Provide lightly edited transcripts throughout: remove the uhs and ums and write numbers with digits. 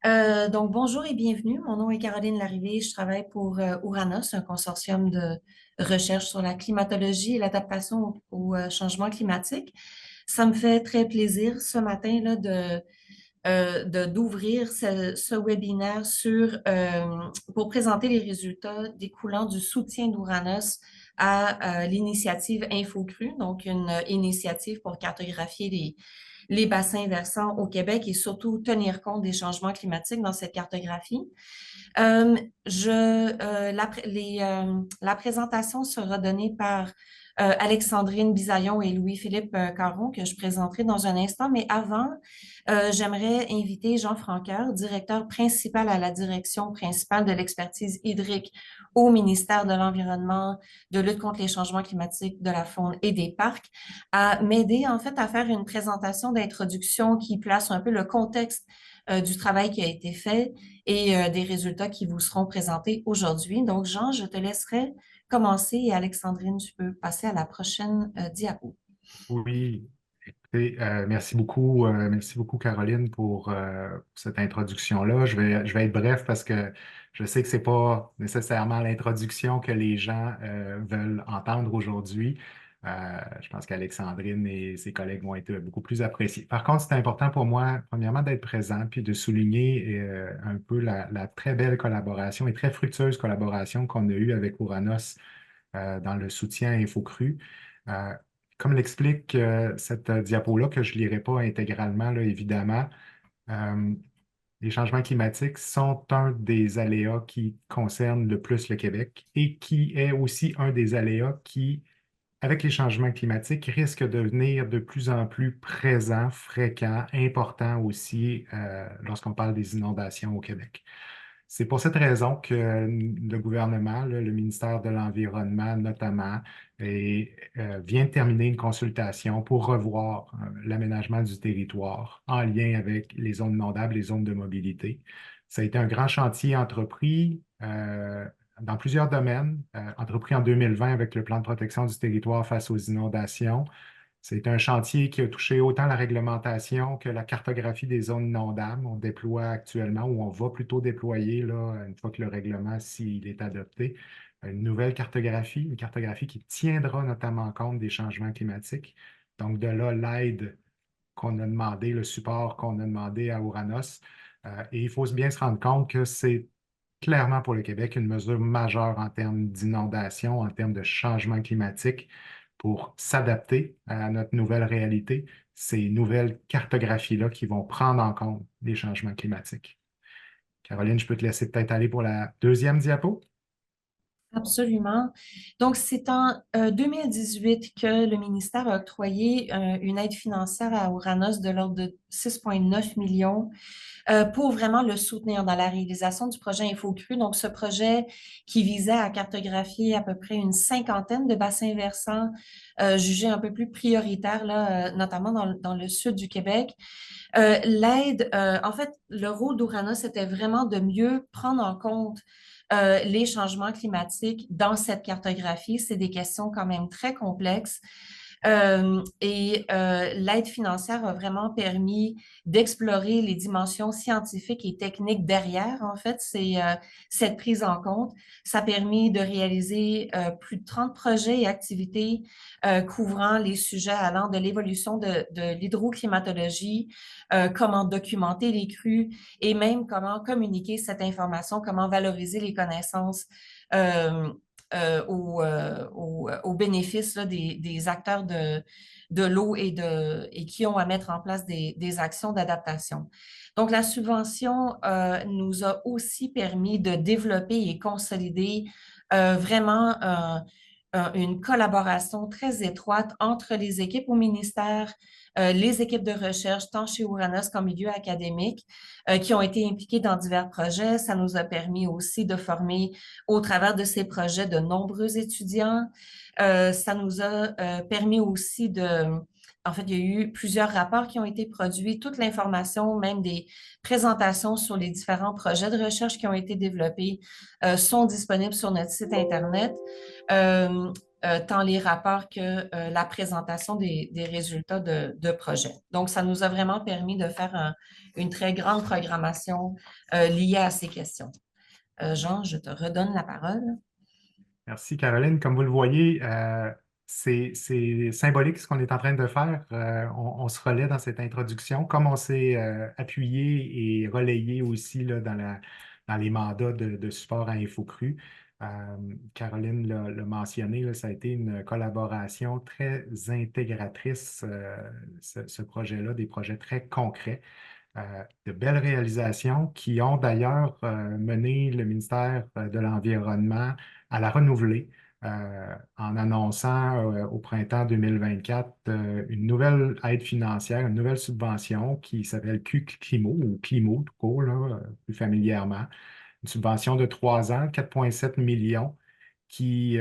Donc, bonjour et bienvenue. Mon nom est Caroline Larrivée. Je travaille pour Ouranos, un consortium de recherche sur la climatologie et l'adaptation au changement climatique. Ça me fait très plaisir ce matin là, d'ouvrir ce webinaire pour présenter les résultats découlant du soutien d'Ouranos à l'initiative InfoCru, donc une initiative pour cartographier les bassins versants au Québec et surtout tenir compte des changements climatiques dans cette cartographie. La présentation sera donnée par Alexandrine Bisaillon et Louis-Philippe Caron, que je présenterai dans un instant. Mais avant, j'aimerais inviter Jean Franqueur, directeur principal à la direction principale de l'expertise hydrique au ministère de l'Environnement, de lutte contre les changements climatiques, de la faune et des parcs, à m'aider en fait à faire une présentation d'introduction qui place un peu le contexte du travail qui a été fait et des résultats qui vous seront présentés aujourd'hui. Donc, Jean, je te laisserai commencer et Alexandrine, tu peux passer à la prochaine diapo. Oui, écoutez, merci beaucoup Caroline pour cette introduction-là. Je vais être bref parce que je sais que c'est pas nécessairement l'introduction que les gens veulent entendre aujourd'hui. Je pense qu'Alexandrine et ses collègues vont être beaucoup plus appréciés. Par contre, c'est important pour moi, premièrement, d'être présent puis de souligner un peu la très belle collaboration et très fructueuse collaboration qu'on a eue avec Ouranos dans le soutien à InfoCru. Euh, Comme l'explique cette diapo-là, que je ne lirai pas intégralement, là, évidemment, euh, les changements climatiques sont un des aléas qui concernent le plus le Québec et qui est aussi un des aléas qui, avec les changements climatiques, risque de devenir de plus en plus présent, fréquent, important aussi lorsqu'on parle des inondations au Québec. C'est pour cette raison que le gouvernement, là, le ministère de l'Environnement notamment, vient de terminer une consultation pour revoir l'aménagement du territoire en lien avec les zones inondables, les zones de mobilité. Ça a été un grand chantier entrepris dans plusieurs domaines, entrepris en 2020 avec le plan de protection du territoire face aux inondations. C'est un chantier qui a touché autant la réglementation que la cartographie des zones inondables. On déploie actuellement, ou on va plutôt déployer, là, une fois que le règlement, s'il est adopté, une nouvelle cartographie, une cartographie qui tiendra notamment compte des changements climatiques. Donc, de là, l'aide qu'on a demandé, le support qu'on a demandé à Ouranos. Et il faut bien se rendre compte que c'est clairement pour le Québec une mesure majeure en termes d'inondation, en termes de changement climatique pour s'adapter à notre nouvelle réalité, ces nouvelles cartographies-là qui vont prendre en compte les changements climatiques. Caroline, je peux te laisser peut-être aller pour la deuxième diapo. Absolument. Donc, c'est en 2018 que le ministère a octroyé une aide financière à Ouranos de l'ordre de 6,9 millions pour vraiment le soutenir dans la réalisation du projet InfoCru. Donc, ce projet qui visait à cartographier à peu près une cinquantaine de bassins versants jugés un peu plus prioritaires, là, notamment dans le sud du Québec. En fait, le rôle d'Ouranos, c'était vraiment de mieux prendre en compte les changements climatiques dans cette cartographie. C'est des questions quand même très complexes. L'aide financière a vraiment permis d'explorer les dimensions scientifiques et techniques derrière, en fait, cette prise en compte. Ça a permis de réaliser plus de 30 projets et activités couvrant les sujets allant de l'évolution de l'hydroclimatologie, comment documenter les crues et même comment communiquer cette information, comment valoriser les connaissances euh, au bénéfice là, des acteurs de l'eau et qui ont à mettre en place des actions d'adaptation. Donc, la subvention nous a aussi permis de développer et consolider vraiment une collaboration très étroite entre les équipes au ministère, les équipes de recherche, tant chez Ouranos qu'en milieu académique, qui ont été impliquées dans divers projets. Ça nous a permis aussi de former au travers de ces projets de nombreux étudiants. Ça nous a permis aussi en fait, il y a eu plusieurs rapports qui ont été produits, toute l'information, même des présentations sur les différents projets de recherche qui ont été développés, sont disponibles sur notre site Internet. Euh, tant les rapports que la présentation des résultats de projet. Donc, ça nous a vraiment permis de faire une très grande programmation liée à ces questions. Jean, je te redonne la parole. Merci, Caroline. Comme vous le voyez, c'est symbolique ce qu'on est en train de faire. On se relaie dans cette introduction, comme on s'est appuyé et relayé aussi là, dans les mandats de support à InfoCru. Euh, Caroline l'a mentionné, là, ça a été une collaboration très intégratrice, ce projet-là, des projets très concrets. De belles réalisations qui ont d'ailleurs mené le ministère de l'Environnement à la renouveler en annonçant au printemps 2024 une nouvelle aide financière, une nouvelle subvention qui s'appelle Climo ou Climo tout court, là, plus familièrement. Une subvention de 3 ans, 4,7 millions qui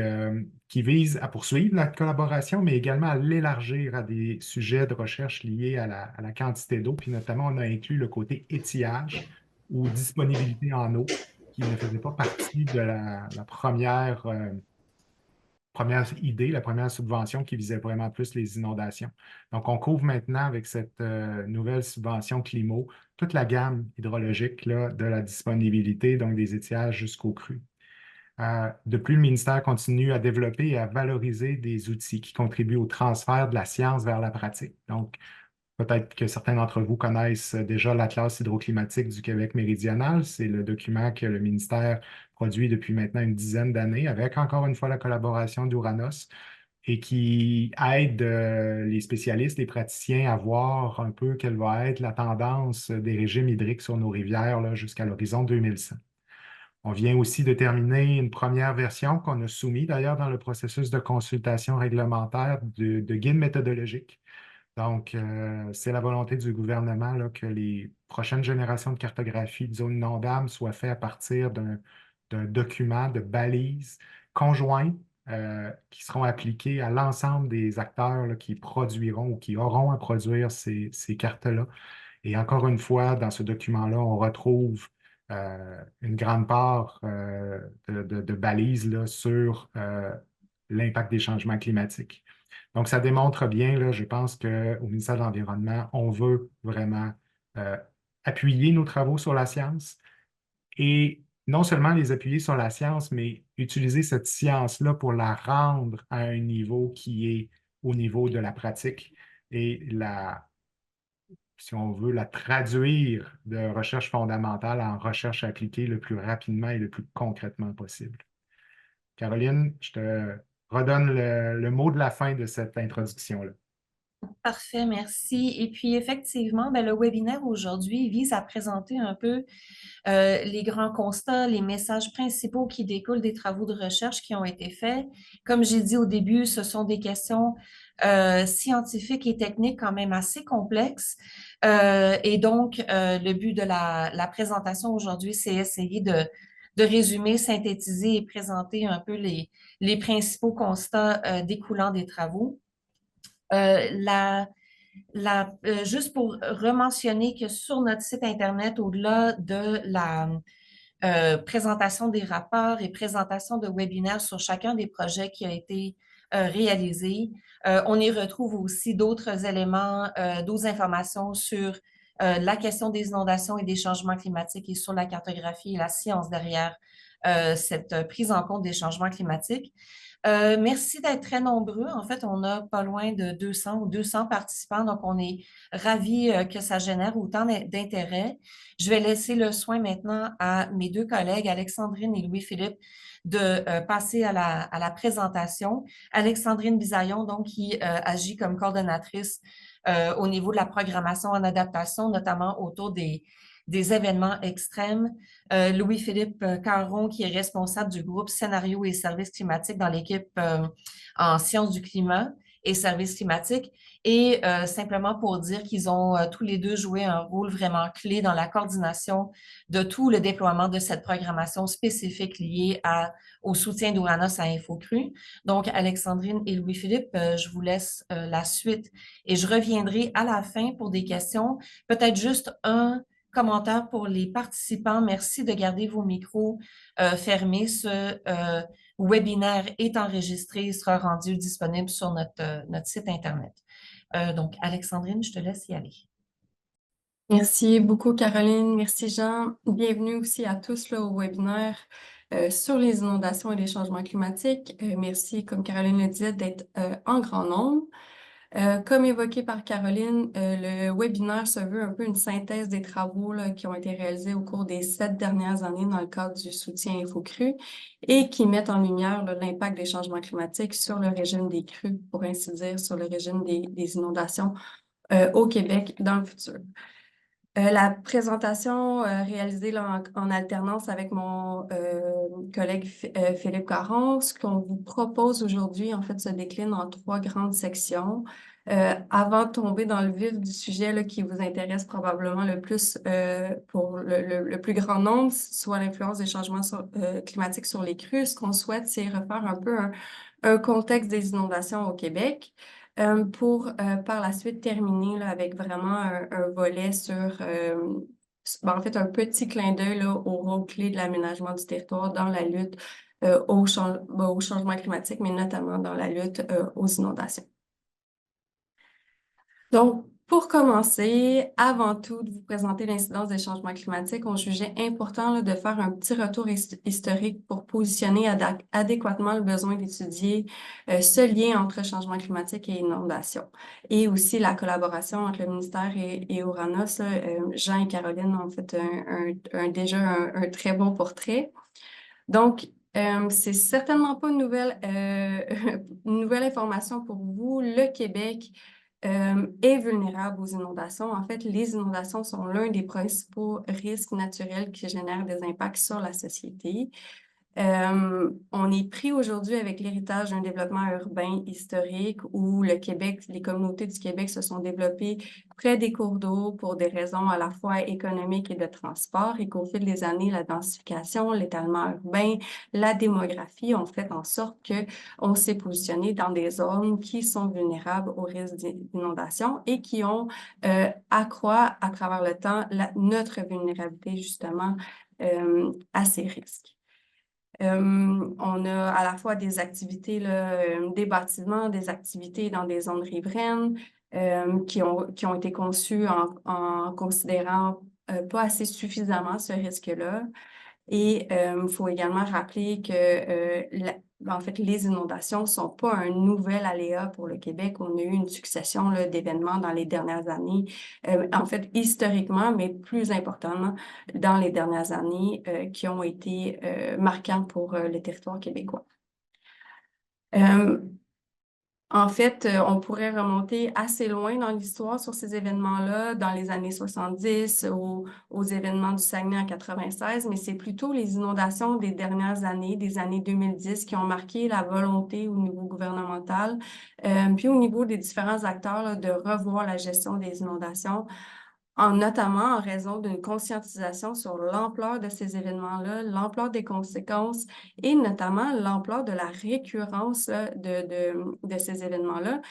vise à poursuivre la collaboration, mais également à l'élargir à des sujets de recherche liés à la quantité d'eau. Puis notamment, on a inclus le côté étiage ou disponibilité en eau, qui ne faisait pas partie de la première idée, la première subvention qui visait vraiment plus les inondations. Donc, on couvre maintenant avec cette nouvelle subvention Climo toute la gamme hydrologique là, de la disponibilité, donc des étiages jusqu'aux crues. De plus, le ministère continue à développer et à valoriser des outils qui contribuent au transfert de la science vers la pratique. Donc, peut-être que certains d'entre vous connaissent déjà l'Atlas hydroclimatique du Québec méridional. C'est le document que le ministère produit depuis maintenant une dizaine d'années, avec encore une fois la collaboration d'Uranos, et qui aide les spécialistes, les praticiens à voir un peu quelle va être la tendance des régimes hydriques sur nos rivières là, jusqu'à l'horizon 2100. On vient aussi de terminer une première version qu'on a soumise d'ailleurs dans le processus de consultation réglementaire de guide méthodologique. Donc, c'est la volonté du gouvernement là, que les prochaines générations de cartographie de zones inondables soient faites à partir d'un document de balises conjoints qui seront appliqués à l'ensemble des acteurs là, qui produiront ou qui auront à produire ces cartes-là. Et encore une fois, dans ce document-là, on retrouve une grande part de balises là, sur l'impact des changements climatiques. Donc, ça démontre bien, là, je pense qu'au ministère de l'Environnement, on veut vraiment euh, appuyer nos travaux sur la science et non seulement les appuyer sur la science, mais utiliser cette science-là pour la rendre à un niveau qui est au niveau de la pratique et si on veut, la traduire de recherche fondamentale en recherche appliquée le plus rapidement et le plus concrètement possible. Caroline, je te redonne le mot de la fin de cette introduction-là. Parfait, merci. Et puis effectivement, ben, le webinaire aujourd'hui vise à présenter un peu les grands constats, les messages principaux qui découlent des travaux de recherche qui ont été faits. Comme j'ai dit au début, ce sont des questions scientifiques et techniques quand même assez complexes. Et donc, le but de la présentation aujourd'hui, c'est essayer de résumer, synthétiser et présenter un peu les principaux constats découlant des travaux. Juste pour rementionner que sur notre site Internet, au-delà de la présentation des rapports et présentation de webinaires sur chacun des projets qui a été réalisé, on y retrouve aussi d'autres éléments, d'autres informations sur la question des inondations et des changements climatiques et sur la cartographie et la science derrière cette prise en compte des changements climatiques. Merci d'être très nombreux. En fait, on a pas loin de 200 ou 200 participants, donc on est ravis que ça génère autant d'intérêt. Je vais laisser le soin maintenant à mes deux collègues, Alexandrine et Louis-Philippe, de passer à la présentation. Alexandrine Bisaillon, donc, qui agit comme coordonnatrice au niveau de la programmation en adaptation, notamment autour des événements extrêmes. Louis-Philippe Caron, qui est responsable du groupe Scénario et services climatiques dans l'équipe en sciences du climat et services climatiques. Et simplement pour dire qu'ils ont tous les deux joué un rôle vraiment clé dans la coordination de tout le déploiement de cette programmation spécifique liée au soutien d'Uranos à InfoCru. Donc, Alexandrine et Louis-Philippe, je vous laisse la suite et je reviendrai à la fin pour des questions. Peut-être juste commentaire pour les participants. Merci de garder vos micros fermés. Ce webinaire est enregistré et sera rendu disponible sur notre site Internet. Donc, Alexandrine, je te laisse y aller. Merci beaucoup, Caroline. Merci, Jean. Bienvenue aussi à tous là, au webinaire sur les inondations et les changements climatiques. Merci, comme Caroline le disait, d'être en grand nombre. Comme évoqué par Caroline, le webinaire se veut un peu une synthèse des travaux là, qui ont été réalisés au cours des 7 dernières années dans le cadre du soutien Infocru et qui mettent en lumière l'impact des changements climatiques sur le régime des crues, pour ainsi dire, sur le régime des inondations au Québec dans le futur. La présentation réalisée là, en alternance avec mon collègue Philippe Caron, ce qu'on vous propose aujourd'hui, en fait, se décline en 3 grandes sections. Avant de tomber dans le vif du sujet là, qui vous intéresse probablement le plus pour le plus grand nombre, soit l'influence des changements climatiques sur les crues, ce qu'on souhaite, c'est refaire un peu un contexte des inondations au Québec. Pour par la suite terminer là, avec vraiment un volet sur, en fait, un petit clin d'œil là, au rôle clé de l'aménagement du territoire dans la lutte au changement climatique, mais notamment dans la lutte aux inondations. Donc, pour commencer, avant tout, de vous présenter l'incidence des changements climatiques, on jugeait important là, de faire un petit retour historique pour positionner adéquatement le besoin d'étudier ce lien entre changement climatique et inondation. Et aussi la collaboration entre le ministère et Oranos. Jean et Caroline ont fait déjà un très bon portrait. Donc, c'est certainement pas une nouvelle information pour vous. Le Québec est vulnérable aux inondations. En fait, les inondations sont l'un des principaux risques naturels qui génèrent des impacts sur la société. On est pris aujourd'hui avec l'héritage d'un développement urbain historique où le Québec, les communautés du Québec se sont développées près des cours d'eau pour des raisons à la fois économiques et de transport et qu'au fil des années, la densification, l'étalement urbain, la démographie ont fait en sorte qu'on s'est positionné dans des zones qui sont vulnérables au risque d'inondation et qui ont accroît à travers le temps notre vulnérabilité justement à ces risques. On a à la fois des activités, là, des bâtiments, des activités dans des zones riveraines qui ont été conçues en considérant pas assez suffisamment ce risque-là. Et il faut également rappeler que en fait, les inondations ne sont pas un nouvel aléa pour le Québec. On a eu une succession d'événements dans les dernières années, en fait, historiquement, mais plus importantement dans les dernières années, qui ont été marquants pour le territoire québécois. En fait, on pourrait remonter assez loin dans l'histoire sur ces événements-là, dans les années 70, aux événements du Saguenay en 96, mais c'est plutôt les inondations des dernières années, des années 2010, qui ont marqué la volonté au niveau gouvernemental, puis au niveau des différents acteurs, là, de revoir la gestion des inondations, notamment en raison d'une conscientisation sur l'ampleur de ces événements-là, l'ampleur des conséquences et notamment l'ampleur de la récurrence de ces événements-là.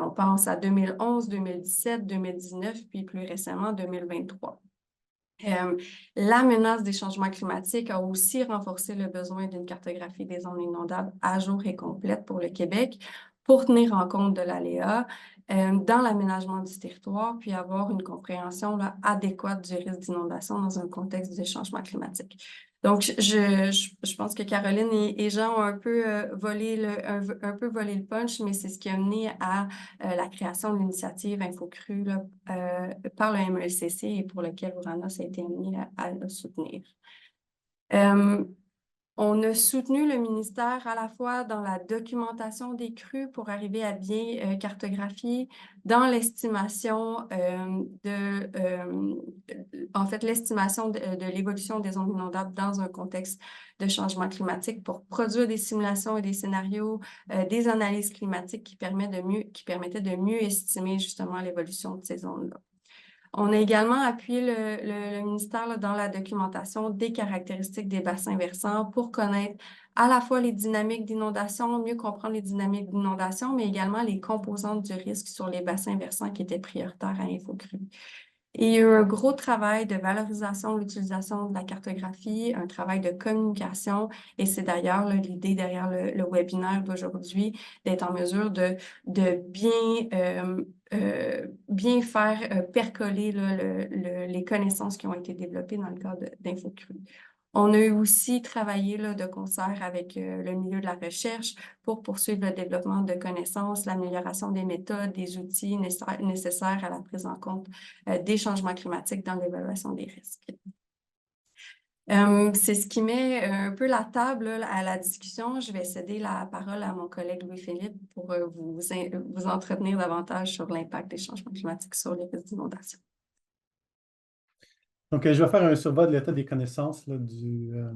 On pense à 2011, 2017, 2019, puis plus récemment 2023. La menace des changements climatiques a aussi renforcé le besoin d'une cartographie des zones inondables à jour et complète pour le Québec pour tenir en compte de l'aléa dans l'aménagement du territoire, puis avoir une compréhension là, adéquate du risque d'inondation dans un contexte de changement climatique. Donc, je pense que Caroline et Jean ont un peu volé le punch, mais c'est ce qui a mené à la création de l'initiative Infocru là, par le MELCC et pour lequel Oranos a été amené à le soutenir. On a soutenu le ministère à la fois dans la documentation des crues pour arriver à bien cartographier, dans l'estimation en fait, l'estimation de l'évolution des zones inondables dans un contexte de changement climatique pour produire des simulations et des scénarios, des analyses climatiques qui permettaient de mieux estimer justement l'évolution de ces zones-là. On a également appuyé le ministère là, dans la documentation des caractéristiques des bassins versants pour connaître à la fois les dynamiques d'inondation, mieux comprendre les dynamiques d'inondation, mais également les composantes du risque sur les bassins versants qui étaient prioritaires à Infocru. Et il y a eu un gros travail de valorisation de l'utilisation de la cartographie, un travail de communication, et c'est d'ailleurs l'idée derrière le webinaire d'aujourd'hui, d'être en mesure de bien faire percoler là, les connaissances qui ont été développées dans le cadre d'InfoCru. On a eu aussi travaillé là, de concert avec le milieu de la recherche pour poursuivre le développement de connaissances, l'amélioration des méthodes, des outils nécessaires à la prise en compte des changements climatiques dans l'évaluation des risques. C'est ce qui met un peu la table là, à la discussion. Je vais céder la parole à mon collègue Louis-Philippe pour vous entretenir davantage sur l'impact des changements climatiques sur les risques d'inondation. Donc, je vais faire un survol de l'état des connaissances là, de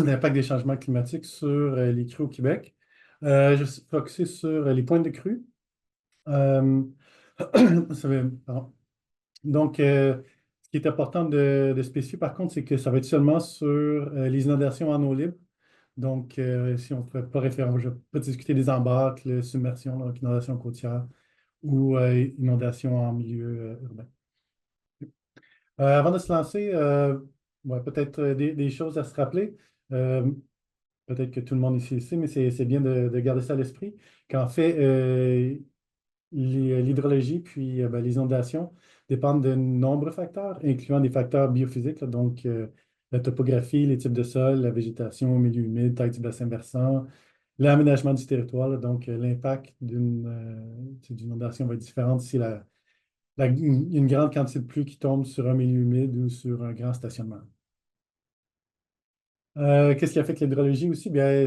l'impact des changements climatiques sur les crues au Québec. Je vais focuser sur les pointes de crues. Pardon. Donc, ce qui est important de spécifier, par contre, c'est que ça va être seulement sur les inondations en eau libre. Donc, si on ne fait pas référence, je ne vais pas discuter des embâcles, submersion, donc inondations côtières ou inondations en milieu urbain. Avant de se lancer, peut-être des choses à se rappeler. Peut-être que tout le monde ici le sait, mais c'est bien de garder ça à l'esprit, qu'en fait, l'hydrologie puis les inondations dépendent de nombreux facteurs, incluant des facteurs biophysiques, là, donc la topographie, les types de sol, la végétation, milieu humide, taille du bassin versant, l'aménagement du territoire, là, donc l'impact d'une inondation va être différent si une grande quantité de pluie qui tombe sur un milieu humide ou sur un grand stationnement. Qu'est-ce qui affecte l'hydrologie aussi? Bien,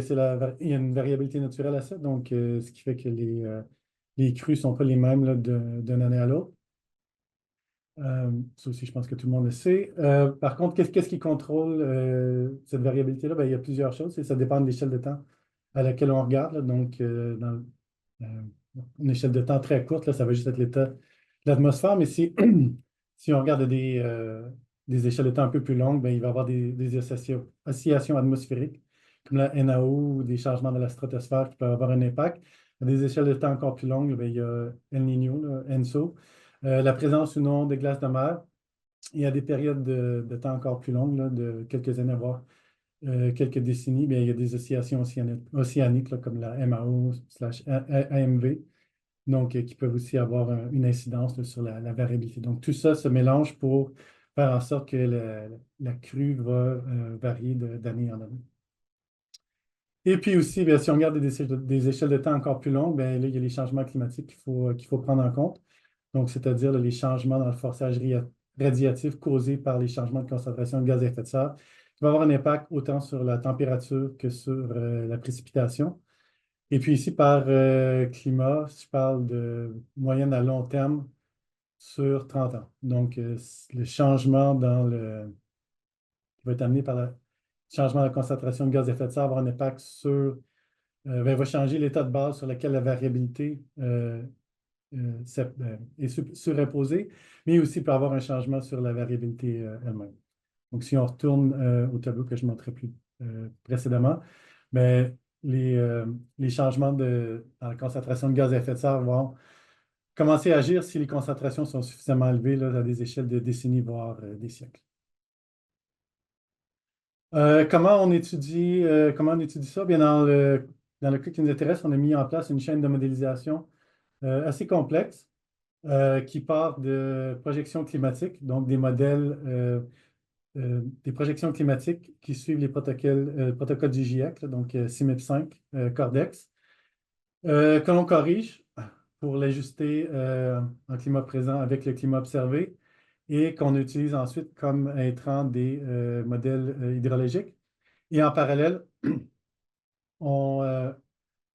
il y a une variabilité naturelle à ça, donc ce qui fait que les crues ne sont pas les mêmes là, d'une année à l'autre. Ça aussi, je pense que tout le monde le sait. Par contre, qu'est-ce qui contrôle cette variabilité-là? Bien, il y a plusieurs choses. Ça dépend de l'échelle de temps à laquelle on regarde. Là. Donc, dans une échelle de temps très courte, là, ça va juste être l'état de l'atmosphère. Mais si on regarde des échelles de temps un peu plus longues, bien, il va y avoir des oscillations atmosphériques, comme la NAO ou des changements de la stratosphère qui peuvent avoir un impact. À des échelles de temps encore plus longues, bien, il y a El Niño, là, ENSO, la présence ou non de glaces de mer. Et à des périodes de temps encore plus longues, là, de quelques années, voire quelques décennies, bien, il y a des oscillations océaniques, là, comme la MAO/AMV, donc qui peuvent aussi avoir une incidence là, sur la variabilité. Donc, tout ça se mélange pour faire en sorte que la crue va varier d'année en année. Et puis aussi, bien, si on regarde des échelles de temps encore plus longues, bien, là, il y a les changements climatiques qu'il faut prendre en compte. Donc, c'est-à-dire là, les changements dans le forçage radiatif causés par les changements de concentration de gaz à effet de serre, qui va avoir un impact autant sur la température que sur la précipitation. Et puis ici, par climat, je parle de moyenne à long terme sur 30 ans. Donc, le changement qui va être amené par le changement de la concentration de gaz à effet de serre va avoir un impact va changer l'état de base sur lequel la variabilité est surimposée, mais aussi peut avoir un changement sur la variabilité elle-même. Donc, si on retourne au tableau que je montrais plus précédemment, mais les changements dans la concentration de gaz à effet de serre vont commencer à agir si les concentrations sont suffisamment élevées là, à des échelles de décennies, voire des siècles. Comment on étudie ça? Bien, dans le cas qui nous intéresse, on a mis en place une chaîne de modélisation assez complexe qui part de projections climatiques, donc des modèles, des projections climatiques qui suivent les protocoles du GIEC, là, donc CIMIP 5, Cordex, que l'on corrige pour l'ajuster en climat présent avec le climat observé et qu'on utilise ensuite comme intrant des modèles hydrologiques. Et en parallèle, on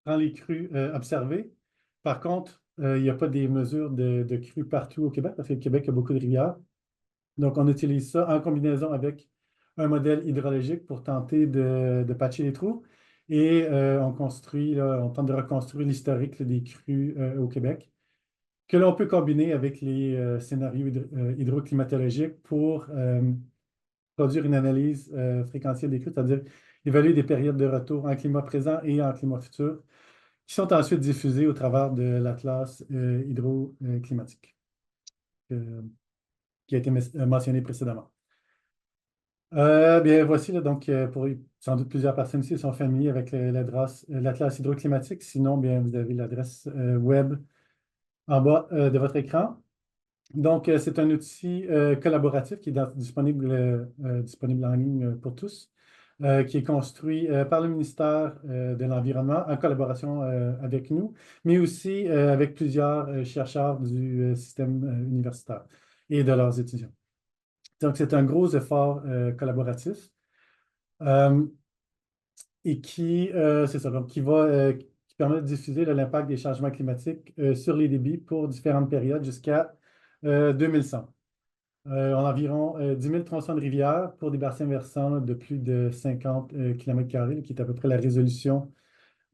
prend les crues observées. Par contre, il n'y a pas des mesures de crues partout au Québec, parce que le Québec a beaucoup de rivières. Donc, on utilise ça en combinaison avec un modèle hydrologique pour tenter de patcher les trous. Et on tente de reconstruire l'historique des crues au Québec, que l'on peut combiner avec les scénarios hydroclimatologiques pour produire une analyse fréquentielle des crues, c'est-à-dire évaluer des périodes de retour en climat présent et en climat futur, qui sont ensuite diffusées au travers de l'atlas hydroclimatique. qui a été mentionné précédemment. Bien, voici, là, donc, pour sans doute plusieurs personnes ici sont familiers avec l'Atlas hydroclimatique. Sinon, bien, vous avez l'adresse web en bas de votre écran. Donc, c'est un outil collaboratif qui est disponible en ligne pour tous, qui est construit par le ministère de l'Environnement en collaboration avec nous, mais aussi avec plusieurs chercheurs du système universitaire et de leurs étudiants. Donc, c'est un gros effort collaboratif et c'est ça, donc, qui permet de diffuser l'impact des changements climatiques sur les débits pour différentes périodes jusqu'à 2100. On a environ 10 300 de rivières pour des bassins versants de plus de 50 km², qui est à peu près la résolution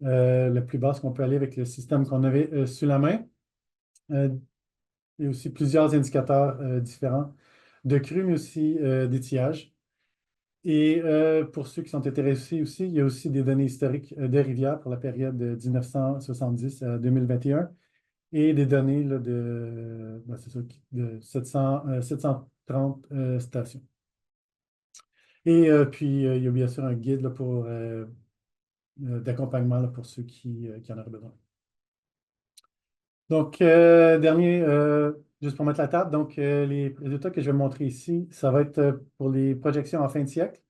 la plus basse qu'on peut aller avec le système qu'on avait sous la main. Il y a aussi plusieurs indicateurs différents de crues, mais aussi d'étiage. Et pour ceux qui sont intéressés aussi, il y a aussi des données historiques de rivières pour la période de 1970 à 2021 et des données là, c'est ça, de 730 stations. Et puis, il y a bien sûr un guide là, d'accompagnement là, pour ceux qui en auraient besoin. Donc, juste pour mettre la table, donc les résultats que je vais montrer ici, ça va être pour les projections en fin de siècle,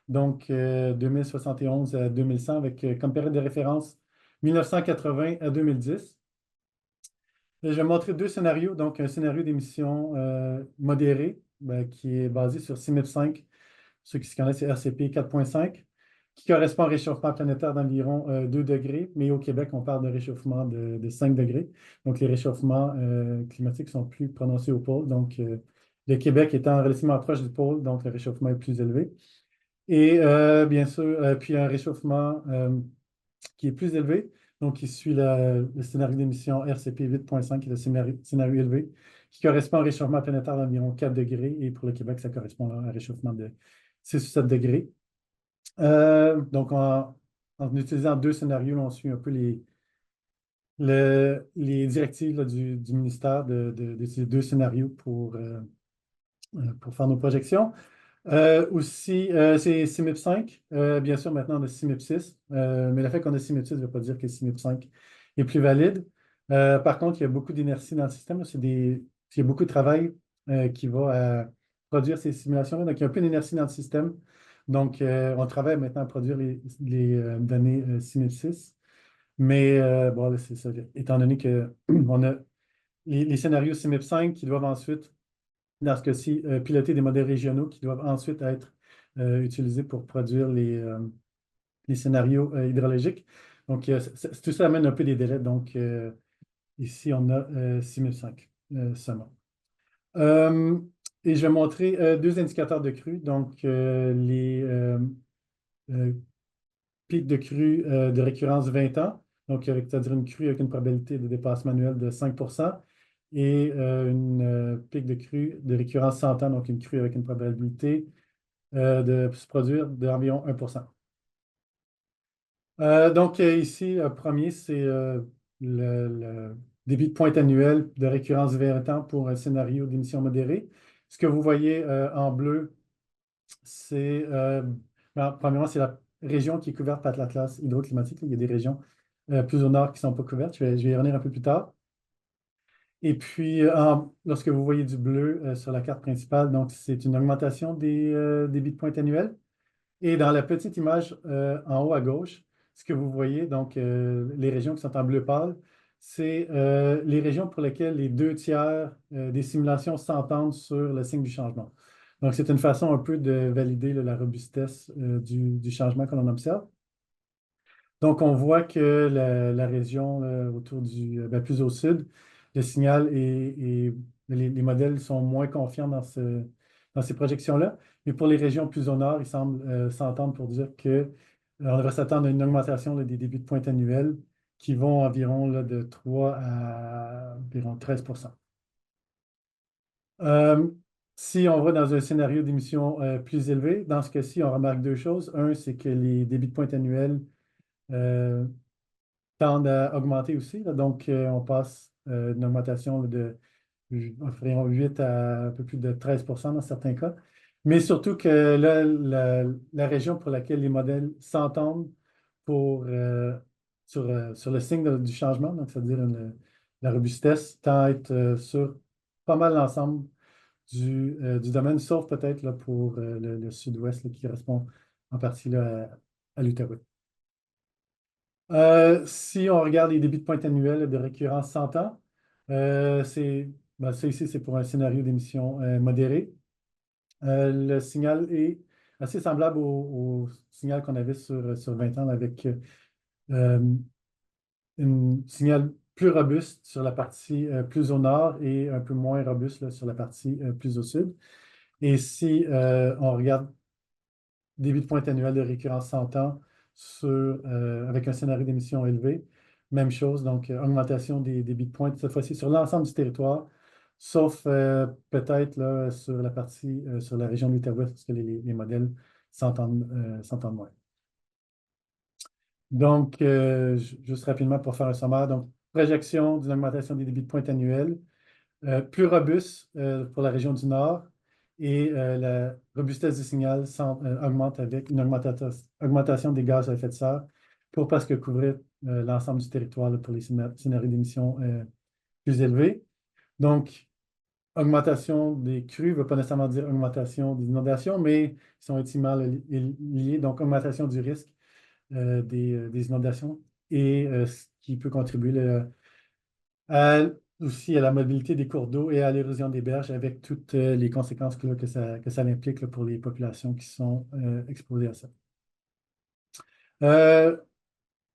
donc 2071 à 2100, avec comme période de référence 1980 à 2010. Je vais montrer deux scénarios, donc un scénario d'émission modérée, qui est basé sur CMIP5, ceux qui se connaissent, c'est RCP 4.5, qui correspond au réchauffement planétaire d'environ 2 degrés, mais au Québec, on parle de réchauffement de 5 degrés. Donc, les réchauffements climatiques sont plus prononcés au pôle. Donc, le Québec étant relativement proche du pôle, donc le réchauffement est plus élevé. Et bien sûr, puis un réchauffement qui est plus élevé, donc qui suit le scénario d'émission RCP 8.5, qui est le scénario élevé, qui correspond au réchauffement planétaire d'environ 4 degrés. Et pour le Québec, ça correspond à un réchauffement de 6 ou 7 degrés. Donc, en utilisant deux scénarios, on suit un peu les directives là, du ministère de ces deux scénarios pour faire nos projections. Aussi, c'est CMIP 5. Bien sûr, maintenant, on a CMIP 6. Mais le fait qu'on a CMIP 6 ne veut pas dire que CMIP 5 est plus valide. Par contre, il y a beaucoup d'énergie dans le système. Il y a beaucoup de travail qui va produire ces simulations-là. Donc, il y a un peu d'énergie dans le système. Donc, on travaille maintenant à produire les données CMIP 6. Mais bon, c'est ça. Étant donné qu'on a les scénarios CMIP 5 qui doivent ensuite, dans ce cas-ci, piloter des modèles régionaux qui doivent ensuite être utilisés pour produire les scénarios hydrologiques. Donc, tout ça amène un peu des délais. Donc, ici, on a 6005 seulement. Et je vais montrer deux indicateurs de crue. Donc, les pics de crue de récurrence 20 ans. Donc, c'est-à-dire une crue avec une probabilité de dépassement annuel de 5%. Et une pic de crue de récurrence 100 ans, donc une crue avec une probabilité de se produire d'environ 1%. Donc, ici, le premier, c'est le débit de pointe annuel de récurrence 20 ans pour un scénario d'émission modérée. Ce que vous voyez en bleu, c'est, premièrement, c'est la région qui est couverte par l'Atlas hydroclimatique. Il y a des régions plus au nord qui ne sont pas couvertes. Je vais y revenir un peu plus tard. Et puis, lorsque vous voyez du bleu sur la carte principale, donc c'est une augmentation des débits de pointe annuels. Et dans la petite image en haut à gauche, ce que vous voyez, donc les régions qui sont en bleu pâle, c'est les régions pour lesquelles les 2 tiers des simulations s'entendent sur le signe du changement. Donc, c'est une façon un peu de valider la robustesse du changement que l'on observe. Donc, on voit que la région autour plus au sud, le signal et les modèles sont moins confiants dans ces projections-là. Mais pour les régions plus au nord, ils semblent s'entendre pour dire qu'on devrait s'attendre à une augmentation des débuts de pointe annuels qui vont environ de 3 à environ 13%. Si on va dans un scénario d'émission plus élevé, dans ce cas-ci, on remarque deux choses. Un, c'est que les débits de pointe annuels tendent à augmenter aussi. Là. Donc, on passe d'une augmentation de environ 8 à un peu plus de 13% dans certains cas. Mais surtout que là, la région pour laquelle les modèles s'entendent sur le signe du changement, donc c'est-à-dire la robustesse, tend à être sur pas mal l'ensemble du domaine, sauf peut-être là, pour le sud-ouest là, qui correspond en partie là, à l'Outaouais. Si on regarde les débits de pointe annuels de récurrence 100 ans, ça ici, c'est pour un scénario d'émission modéré. Le signal est assez semblable au signal qu'on avait sur 20 ans avec un signal plus robuste sur la partie plus au nord et un peu moins robuste là, sur la partie plus au sud. Et si on regarde débit de pointe annuel de récurrence 100 ans avec un scénario d'émission élevé, même chose, donc augmentation des débits de pointe, cette fois-ci sur l'ensemble du territoire, sauf peut-être là, sur la partie, sur la région de l'Outaouais, parce que les modèles s'entendent moins. Donc, juste rapidement pour faire un sommaire, donc projection d'une augmentation des débits de pointe annuels, plus robuste pour la région du Nord et la robustesse du signal augmente avec une augmentation des gaz à effet de serre pour presque couvrir l'ensemble du territoire là, pour les scénarios d'émissions plus élevés. Donc, augmentation des crues ne veut pas nécessairement dire augmentation des inondations, mais ils sont intimement liés. Donc, augmentation du risque des inondations et ce qui peut contribuer aussi à la mobilité des cours d'eau et à l'érosion des berges avec toutes les conséquences que ça implique là, pour les populations qui sont exposées à ça.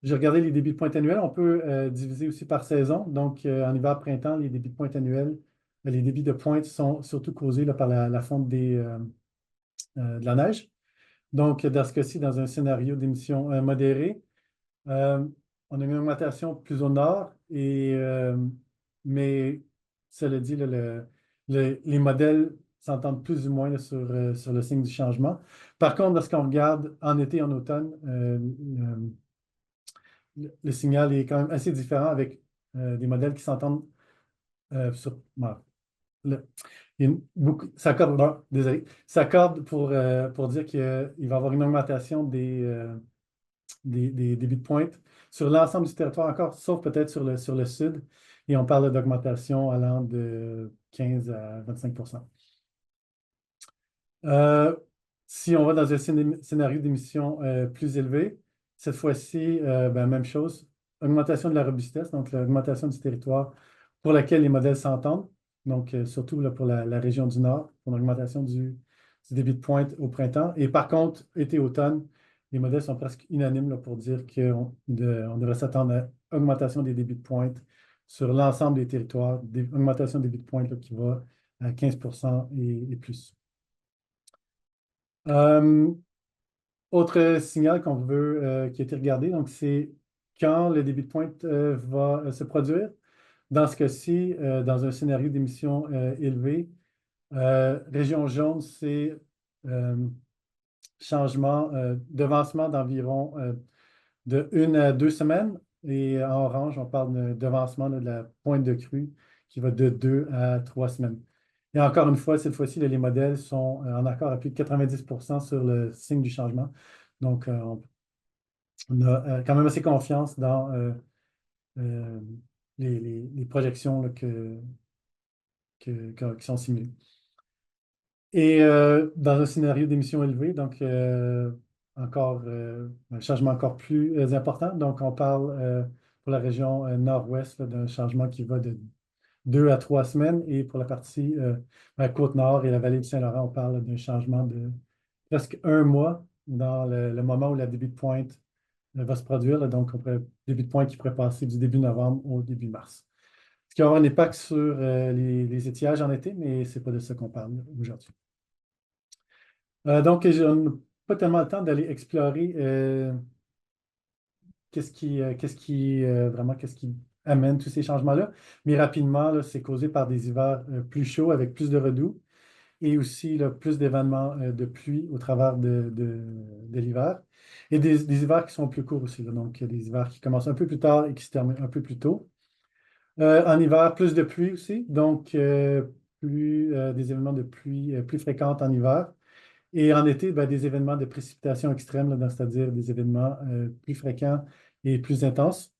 J'ai regardé les débits de pointe annuels. On peut diviser aussi par saison. Donc, en hiver-printemps, les débits de pointe annuels, les débits de pointe sont surtout causés là, par la fonte de la neige. Donc, dans ce cas-ci, dans un scénario d'émission modérée, on a une augmentation plus au nord, mais cela dit, là, les modèles s'entendent plus ou moins là, sur le signe du changement. Par contre, lorsqu'on regarde en été et en automne, le signal est quand même assez différent avec des modèles qui s'entendent sur. Voilà. Désolé, s'accorde pour dire qu'il va y avoir une augmentation des débits de pointe sur l'ensemble du territoire encore, sauf peut-être sur le sud. Et on parle d'augmentation allant de 15 à 25 Si on va dans un scénario d'émission plus élevé, cette fois-ci, même chose, augmentation de la robustesse, donc l'augmentation du territoire pour laquelle les modèles s'entendent, donc surtout là, pour la région du Nord, pour l'augmentation du débit de pointe au printemps. Et par contre, été-automne, les modèles sont presque unanimes là, pour dire qu'on devrait s'attendre à augmentation des débits de pointe sur l'ensemble des territoires, augmentation des débits de pointe là, qui va à 15 et plus. Autre signal qu'on veut qui a été regardé, donc c'est quand le débit de pointe va se produire. Dans ce cas-ci, dans un scénario d'émission élevé, région jaune, c'est changement, devancement d'environ de 1 à 2 semaines. Et en orange, on parle de devancement de la pointe de crue qui va de 2 à 3 semaines. Et encore une fois, cette fois-ci, les modèles sont en accord à plus de 90 sur le signe du changement. Donc, on a quand même assez confiance dans les projections là, qui sont simulées. Et dans un scénario d'émission élevée, donc encore un changement encore plus important. Donc, on parle pour la région nord-ouest d'un changement qui va de 2 à 3 semaines. Et pour la partie la Côte-Nord et la vallée du Saint-Laurent, on parle d'un changement de presque 1 mois dans le moment où la début de pointe va se produire. Là, donc, début de pointe qui pourrait passer du début novembre au début mars. Ce qui va avoir un impact sur les étiages en été, mais ce n'est pas de ça qu'on parle aujourd'hui. Donc, je n'ai pas tellement le temps d'aller explorer qu'est-ce qui amène tous ces changements-là. Mais rapidement, c'est causé par des hivers plus chauds avec plus de redoux et aussi là, plus d'événements de pluie au travers de l'hiver. Et des hivers qui sont plus courts aussi. Là. Donc, il y a des hivers qui commencent un peu plus tard et qui se terminent un peu plus tôt. En hiver, plus de pluie aussi, donc des événements de pluie plus fréquents en hiver. Et en été, ben, des événements de précipitation extrême, là, c'est-à-dire des événements plus fréquents et plus intenses.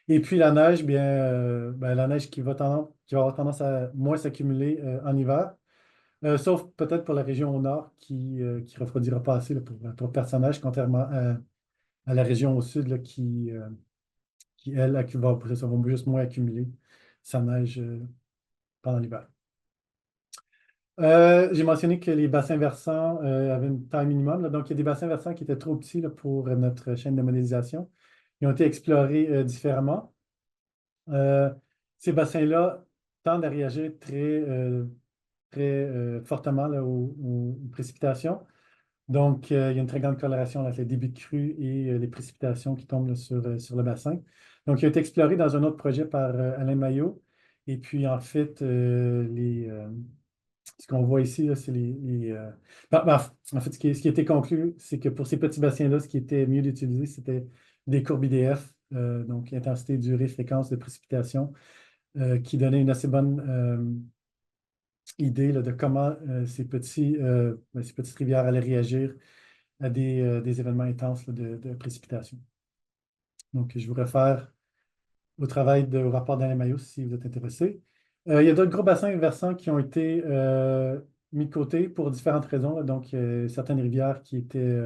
Et puis la neige, bien, ben, la neige qui va avoir tendance à moins s'accumuler en hiver, sauf peut-être pour la région au nord qui refroidira pas assez là, pour perdre sa neige, contrairement à la région au sud là, qui, elle, va juste moins accumuler sa neige pendant l'hiver. J'ai mentionné que les bassins versants avaient une taille minimum, là. Donc, il y a des bassins versants qui étaient trop petits là, pour notre chaîne de modélisation. Ils ont été explorés différemment. Euh, Ces bassins-là tendent à réagir très fortement là, aux précipitations. Donc, il y a une très grande corrélation entre les débits de crue et les précipitations qui tombent là, sur le bassin. Donc, il a été exploré dans un autre projet par Alain Maillot. Et puis, en fait, ce qu'on voit ici, là, c'est en fait, ce qui a été conclu, c'est que pour ces petits bassins-là, ce qui était mieux d'utiliser, c'était des courbes IDF, donc intensité, durée, fréquence de précipitation, qui donnaient une assez bonne idée là, de comment ces petites rivières allaient réagir à des événements intenses là, de précipitation. Donc, je vous réfère au rapport d'Alain Maillot si vous êtes intéressé. Il y a d'autres gros bassins versants qui ont été mis de côté pour différentes raisons, là. Donc, certaines rivières qui étaient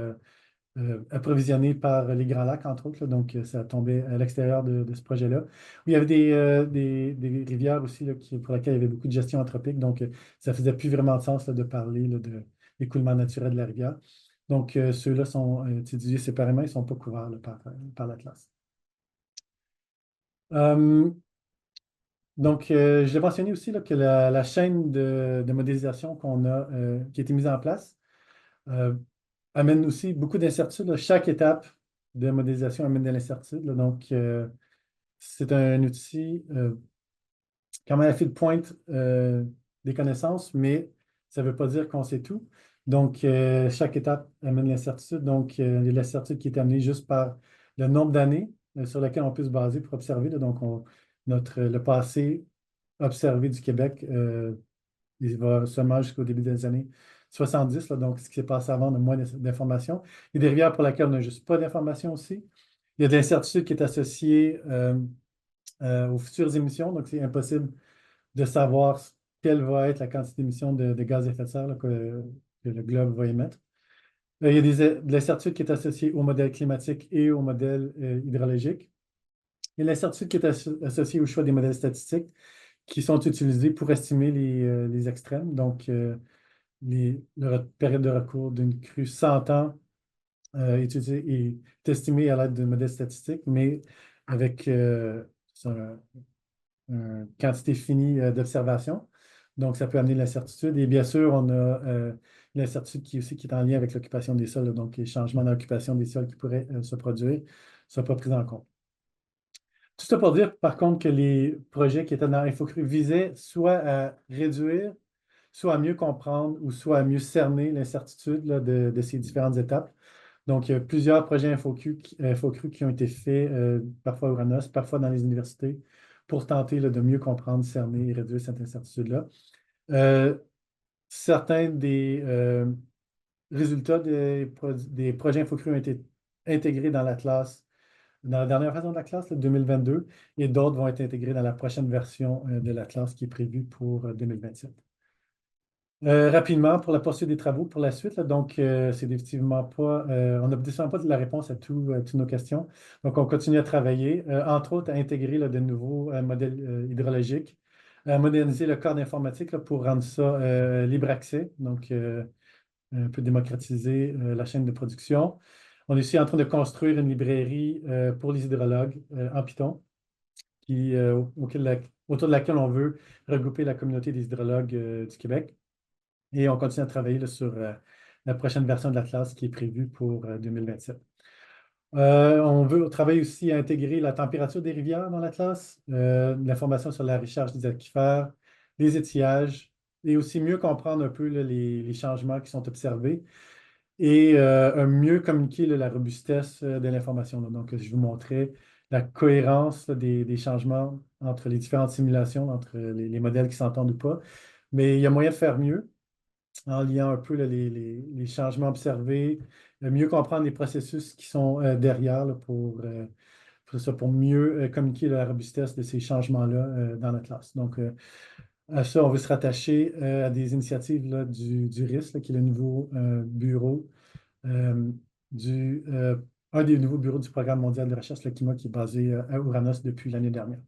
approvisionnées par les Grands Lacs, entre autres, là. Donc, ça tombait à l'extérieur de ce projet-là. Il y avait des rivières aussi là, pour lesquelles il y avait beaucoup de gestion anthropique. Donc, ça faisait plus vraiment de sens là, de parler là, de l'écoulement naturel de la rivière. Donc, ceux-là sont étudiés séparément, ils ne sont pas couverts là, par l'Atlas. Donc, je l'ai mentionné aussi là, que la chaîne de modélisation qui a été mise en place euh, amène aussi beaucoup d'incertitudes, là. Chaque étape de modélisation amène de l'incertitude, là. Donc, c'est un outil quand même à fil de pointe des connaissances, mais ça ne veut pas dire qu'on sait tout. Donc, chaque étape amène l'incertitude. Donc, il y a l'incertitude qui est amenée juste par le nombre d'années sur lesquelles on peut se baser pour observer, là. Donc, le passé observé du Québec, il va seulement jusqu'au début des années 70, là. Donc, ce qui s'est passé avant, on a moins d'informations. Il y a des rivières pour lesquelles on n'a juste pas d'informations aussi. Il y a de l'incertitude qui est associée aux futures émissions. Donc, c'est impossible de savoir quelle va être la quantité d'émissions de gaz à effet de serre là, que le globe va émettre. Il y a de l'incertitude qui est associée au modèle climatique et au modèle hydrologique. Il y a l'incertitude qui est associée au choix des modèles statistiques qui sont utilisés pour estimer les extrêmes. Donc, la période de recours d'une crue 100 ans est estimée à l'aide de modèles statistiques, mais avec une quantité finie d'observation. Donc, ça peut amener de l'incertitude. Et bien sûr, on a l'incertitude qui est en lien avec l'occupation des sols, là. Donc, les changements d'occupation des sols qui pourraient se produire ne sont pas pris en compte. Tout ça pour dire, par contre, que les projets qui étaient dans InfoCru visaient soit à réduire, soit à mieux comprendre ou soit à mieux cerner l'incertitude là, de ces différentes étapes. Donc, il y a plusieurs projets InfoCru qui ont été faits, parfois au Uranus, parfois dans les universités, pour tenter là, de mieux comprendre, cerner et réduire cette incertitude-là. Certains des résultats des projets InfoCru ont été intégrés dans l'Atlas, dans la dernière version de la classe, le 2022, et d'autres vont être intégrés dans la prochaine version de la classe qui est prévue pour 2027. Rapidement, pour la poursuite des travaux, pour la suite, là, donc, c'est définitivement pas, on n'a définitivement pas la réponse à toutes nos questions. Donc, on continue à travailler, entre autres, à intégrer là, de nouveaux modèles hydrologiques, à moderniser le code informatique là, pour rendre ça libre accès, donc un peu démocratiser la chaîne de production. On est aussi en train de construire une librairie pour les hydrologues en Python, autour de laquelle on veut regrouper la communauté des hydrologues du Québec. Et on continue à travailler là, sur la prochaine version de l'Atlas qui est prévue pour 2027. On veut travailler aussi à intégrer la température des rivières dans l'Atlas, l'information sur la recharge des aquifères, les étiages, et aussi mieux comprendre un peu là, les changements qui sont observés et mieux communiquer là, la robustesse de l'information. Donc, je vous montrais la cohérence là, des changements entre les différentes simulations, entre les modèles qui s'entendent ou pas. Mais il y a moyen de faire mieux en liant un peu là, les changements observés, mieux comprendre les processus qui sont derrière là, pour mieux communiquer la robustesse de ces changements-là dans la classe. Donc, à ça, on veut se rattacher à des initiatives là, du RIS, là, qui est le nouveau bureau, euh, du, euh, un des nouveaux bureaux du Programme mondial de recherche sur le climat qui est basé à Ouranos depuis l'année dernière.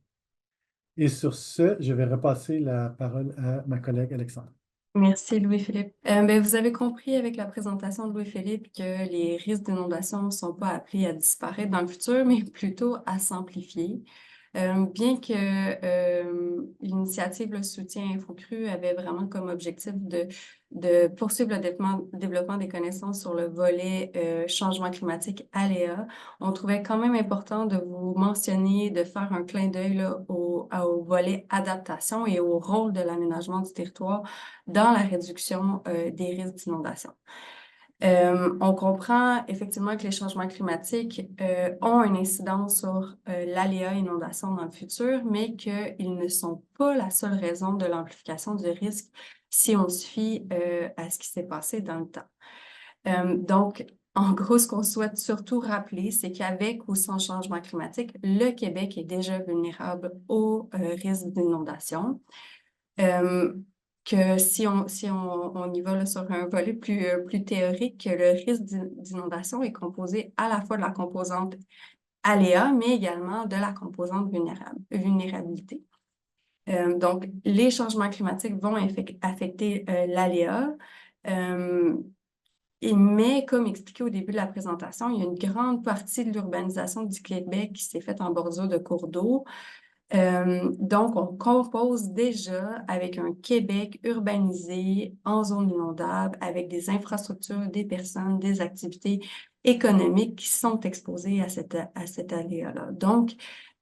Et sur ce, je vais repasser la parole à ma collègue Alexandre. Merci Louis-Philippe. Vous avez compris avec la présentation de Louis-Philippe que les risques d'inondation ne sont pas appelés à disparaître dans le futur, mais plutôt à s'amplifier. Bien que l'initiative Le Soutien InfoCru avait vraiment comme objectif de poursuivre le développement des connaissances sur le volet changement climatique aléa, on trouvait quand même important de vous mentionner, de faire un clin d'œil là, au volet adaptation et au rôle de l'aménagement du territoire dans la réduction des risques d'inondation. On comprend effectivement que les changements climatiques ont une incidence sur l'aléa inondation dans le futur, mais qu'ils ne sont pas la seule raison de l'amplification du risque si on se fie à ce qui s'est passé dans le temps. Donc, en gros, ce qu'on souhaite surtout rappeler, c'est qu'avec ou sans changement climatique, le Québec est déjà vulnérable au risque d'inondation. Que si on y va là, sur un volet plus théorique, que le risque d'inondation est composé à la fois de la composante aléa, mais également de la composante vulnérabilité. Donc, les changements climatiques vont affecter l'aléa, mais comme expliqué au début de la présentation, il y a une grande partie de l'urbanisation du Québec qui s'est faite en bordure de cours d'eau. Donc, on compose déjà avec un Québec urbanisé en zone inondable, avec des infrastructures, des personnes, des activités économiques qui sont exposées à cet aléa-là. Donc,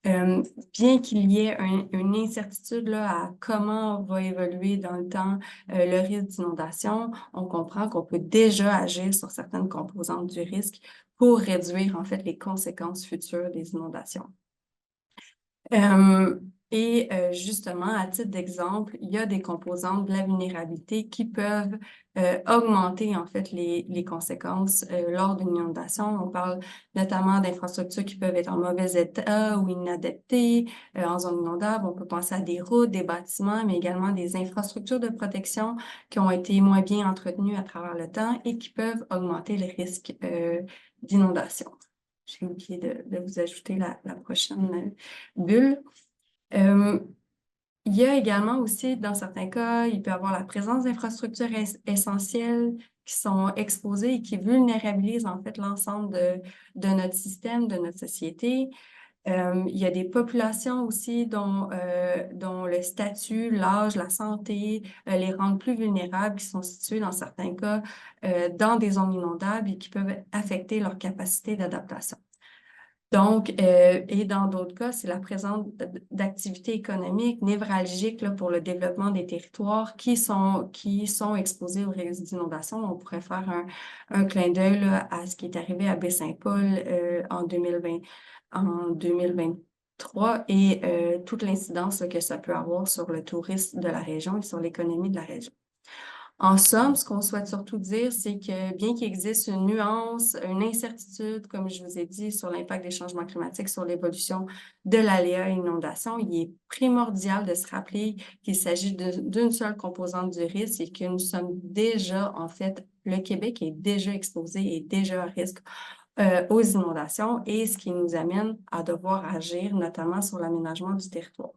bien qu'il y ait une incertitude là, à comment va évoluer dans le temps le risque d'inondation, on comprend qu'on peut déjà agir sur certaines composantes du risque pour réduire en fait les conséquences futures des inondations. Justement, à titre d'exemple, il y a des composantes de la vulnérabilité qui peuvent augmenter en fait les conséquences lors d'une inondation. On parle notamment d'infrastructures qui peuvent être en mauvais état ou inadaptées en zone inondable. On peut penser à des routes, des bâtiments, mais également des infrastructures de protection qui ont été moins bien entretenues à travers le temps et qui peuvent augmenter le risque d'inondation. J'ai oublié de vous ajouter la prochaine bulle. Il y a également aussi, dans certains cas, il peut y avoir la présence d'infrastructures essentielles qui sont exposées et qui vulnérabilisent en fait l'ensemble de notre système, de notre société. Il y a des populations aussi dont le statut, l'âge, la santé les rendent plus vulnérables, qui sont situées dans certains cas dans des zones inondables et qui peuvent affecter leur capacité d'adaptation. Donc, et dans d'autres cas, c'est la présence d'activités économiques névralgiques là, pour le développement des territoires qui sont exposés au risque d'inondation. On pourrait faire un clin d'œil à ce qui est arrivé à Baie-Saint-Paul en 2023 et toute l'incidence que ça peut avoir sur le tourisme de la région et sur l'économie de la région. En somme, ce qu'on souhaite surtout dire, c'est que bien qu'il existe une nuance, une incertitude, comme je vous ai dit, sur l'impact des changements climatiques, sur l'évolution de l'aléa et inondation, il est primordial de se rappeler qu'il s'agit d'une seule composante du risque et que nous sommes déjà, en fait, le Québec est déjà exposé et déjà à risque aux inondations et ce qui nous amène à devoir agir, notamment sur l'aménagement du territoire.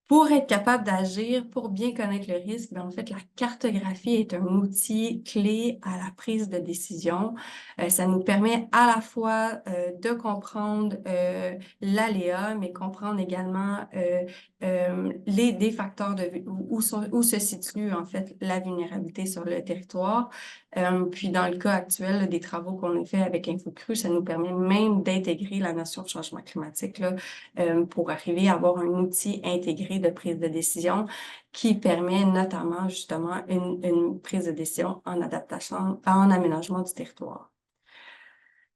Pour être capable d'agir, pour bien connaître le risque, en fait, la cartographie est un outil clé à la prise de décision. Ça nous permet à la fois de comprendre l'aléa, mais comprendre également des facteurs où se situe en fait la vulnérabilité sur le territoire. Puis dans le cas actuel, des travaux qu'on a fait avec InfoCru, ça nous permet même d'intégrer la notion de changement climatique là, pour arriver à avoir un outil intégré de prise de décision qui permet notamment justement une prise de décision en adaptation, en aménagement du territoire.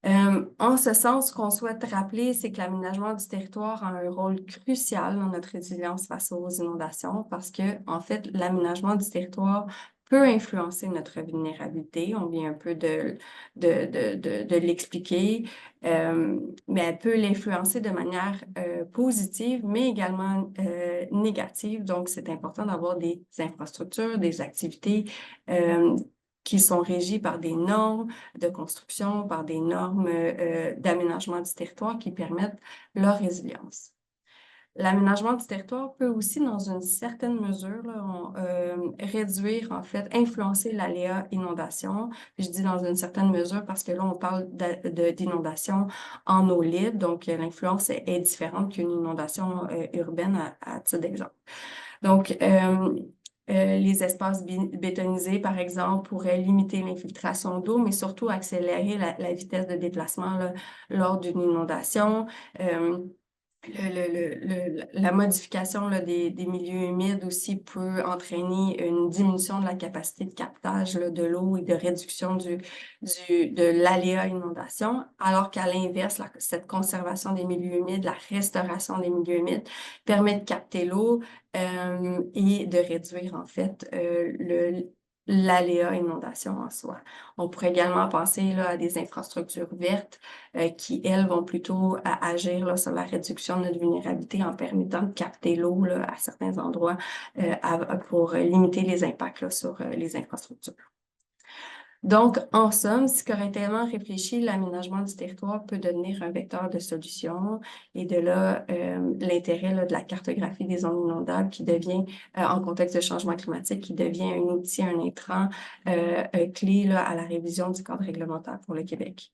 En ce sens, ce qu'on souhaite rappeler, c'est que l'aménagement du territoire a un rôle crucial dans notre résilience face aux inondations parce que, en fait, l'aménagement du territoire peut influencer notre vulnérabilité. On vient un peu de l'expliquer, mais elle peut l'influencer de manière positive, mais également négative. Donc, c'est important d'avoir des infrastructures, des activités qui sont régies par des normes de construction, par des normes d'aménagement du territoire qui permettent leur résilience. L'aménagement du territoire peut aussi, dans une certaine mesure, là, réduire, en fait, influencer l'aléa inondation. Je dis dans une certaine mesure parce que là, on parle d'inondation en eau libre, donc l'influence est différente qu'une inondation urbaine à titre d'exemple. Donc, les espaces bétonisés, par exemple, pourraient limiter l'infiltration d'eau, mais surtout accélérer la vitesse de déplacement là, lors d'une inondation. La modification là, des milieux humides aussi peut entraîner une diminution de la capacité de captage là, de l'eau et de réduction de l'aléa inondation, alors qu'à l'inverse, cette conservation des milieux humides, la restauration des milieux humides permet de capter l'eau et de réduire en fait l'aléa inondation en soi. On pourrait également penser là, à des infrastructures vertes qui, elles, vont plutôt agir là, sur la réduction de notre vulnérabilité en permettant de capter l'eau là, à certains endroits pour limiter les impacts là, sur les infrastructures. Donc, en somme, si correctement réfléchi, l'aménagement du territoire peut devenir un vecteur de solution et de là, l'intérêt là, de la cartographie des zones inondables qui devient, en contexte de changement climatique, qui devient un outil, un intrant clé là, à la révision du cadre réglementaire pour le Québec.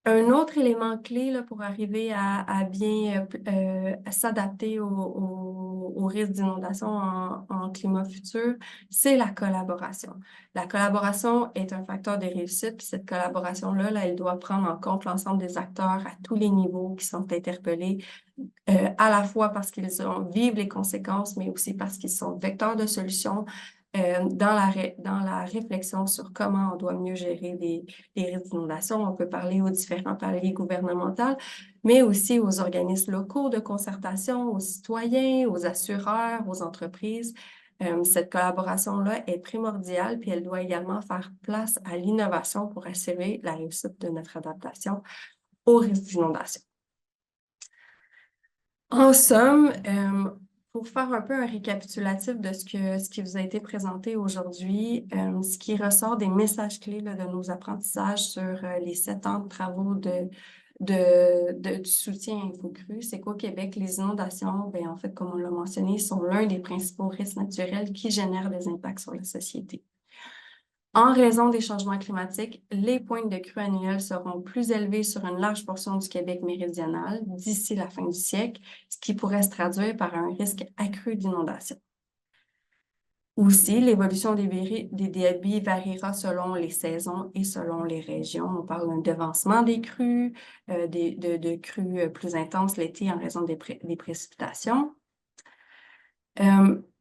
Un autre élément clé là, pour arriver à bien s'adapter au risque d'inondation en climat futur, c'est la collaboration. La collaboration est un facteur de réussite, puis cette collaboration-là, là, elle doit prendre en compte l'ensemble des acteurs à tous les niveaux qui sont interpellés, à la fois parce qu'ils vivent les conséquences, mais aussi parce qu'ils sont vecteurs de solutions, dans la réflexion sur comment on doit mieux gérer les risques d'inondation. On peut parler aux différents paliers gouvernementaux, mais aussi aux organismes locaux de concertation, aux citoyens, aux assureurs, aux entreprises. Cette collaboration-là est primordiale, puis elle doit également faire place à l'innovation pour assurer la réussite de notre adaptation aux risques d'inondation. En somme, pour faire un peu un récapitulatif de ce qui vous a été présenté aujourd'hui, ce qui ressort des messages clés là, de nos apprentissages sur les 7 ans de travaux du soutien à Infocru, c'est qu'au Québec, les inondations, en fait, comme on l'a mentionné, sont l'un des principaux risques naturels qui génèrent des impacts sur la société. En raison des changements climatiques, les pointes de crue annuelles seront plus élevées sur une large portion du Québec méridional d'ici la fin du siècle, ce qui pourrait se traduire par un risque accru d'inondation. Aussi, l'évolution des débits variera selon les saisons et selon les régions. On parle d'un devancement des crues, de crues plus intenses l'été en raison des précipitations.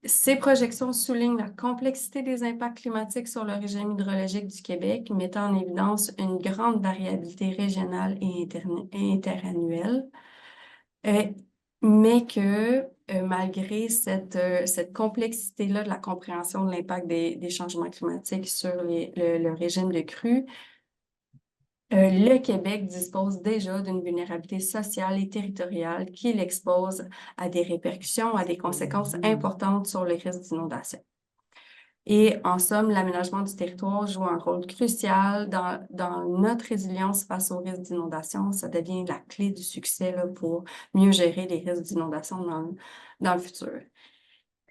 Ces projections soulignent la complexité des impacts climatiques sur le régime hydrologique du Québec, mettant en évidence une grande variabilité régionale et interannuelle, mais que malgré cette complexité-là de la compréhension de l'impact des changements climatiques sur le régime de crue, le Québec dispose déjà d'une vulnérabilité sociale et territoriale qui l'expose à des répercussions, à des conséquences importantes sur le risque d'inondation. Et en somme, l'aménagement du territoire joue un rôle crucial dans notre résilience face aux risques d'inondation. Ça devient la clé du succès là, pour mieux gérer les risques d'inondation dans le futur.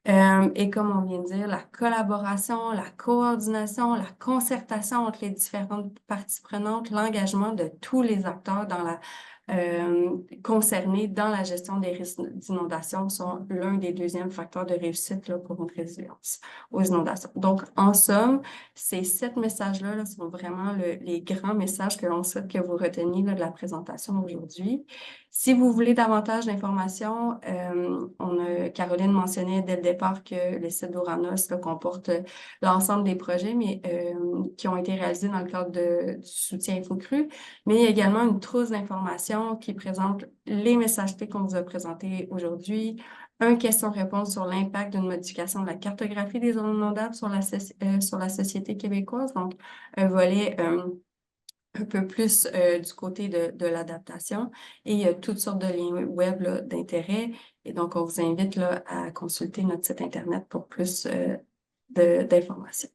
Et comme on vient de dire, la collaboration, la coordination, la concertation entre les différentes parties prenantes, l'engagement de tous les acteurs dans concernés dans la gestion des risques d'inondation sont l'un des deuxièmes facteurs de réussite là, pour une résilience aux inondations. Donc, en somme, ces 7 messages-là là, sont vraiment les grands messages que l'on souhaite que vous reteniez là, de la présentation aujourd'hui. Si vous voulez davantage d'informations, Caroline mentionnait dès le départ que le site d'Ouranos comporte l'ensemble des projets mais, qui ont été réalisés dans le cadre du soutien InfoCru, mais il y a également une trousse d'informations qui présente les messages clés qu'on vous a présentés aujourd'hui, un question-réponse sur l'impact d'une modification de la cartographie des zones inondables sur la société québécoise, donc un volet un peu plus du côté de l'adaptation et il y a toutes sortes de liens web d'intérêt et donc on vous invite là, à consulter notre site Internet pour plus d'informations.